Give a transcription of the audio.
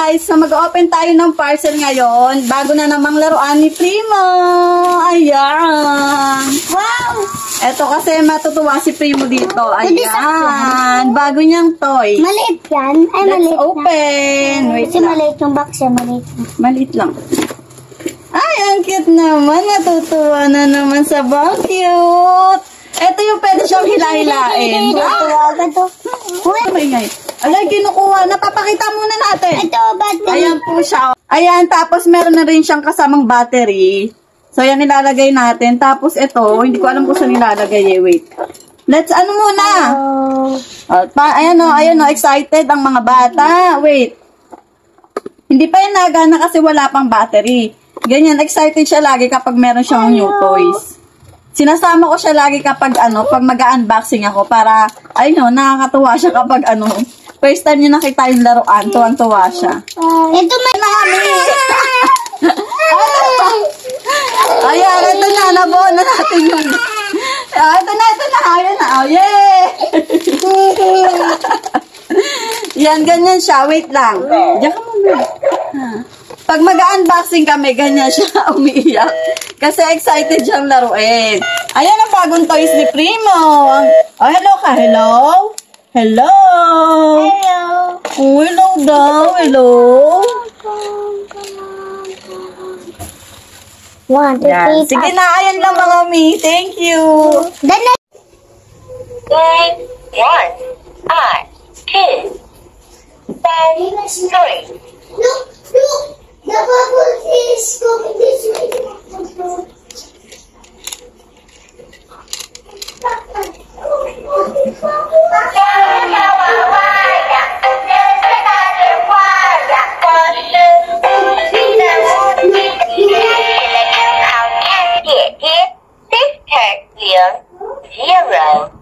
guys, so mag-open tayo ng parcel ngayon. Bago na namang laruan ni Primo. Ayan. Wow! Eto kasi matutuwa si Primo dito. Ayan. Bago niyang toy. Maliit yan. Ay, Let's maliit open. na. Wait Kasi lang. maliit yung box yan. Maliit na. Maliit lang. Ay, ang cute naman. Natutuwa na naman sa bang cute. Ito yung pwede siyang hila-hilain. Wow! Ito. Uy! Ingay. Alay, kinukuha. Napapakita muna natin. Ito, battery. Ayan po siya. Ayan, tapos meron na rin siyang kasamang battery. So, yan nilalagay natin. Tapos ito, hindi ko alam kung saan nilalagay eh. Wait. Let's, ano muna? Ayan o, excited ang mga bata. Wait. Hindi pa yan nagana kasi wala pang battery. Ganyan, excited siya lagi kapag meron siyang new toys. Sinasama ko siya lagi kapag pag mag-unboxing ako para, nakakatuwa siya kapag first time niya nakita yung laruan, tuwan-tuwa siya. Ito Mami! Ayan, ito na, nabuo na natin yung... ito na, ayan na, oh, yay! Yan, ganyan siya, wait lang. Diyan ka muna. Pag mag-unboxing kami, ganyan siya umiiyak. Kasi excited siyang laruin. Ayan ang bagong toys ni Primo. Oh, hello ka. Hello? Hello? Hello. Oh, hello daw. Hello? 1, 2, 3, Yan. Sige na, ayan lang mga mi. Thank you. The next. 1, 2, 3. Look, look. The bubble is going this way. Zero.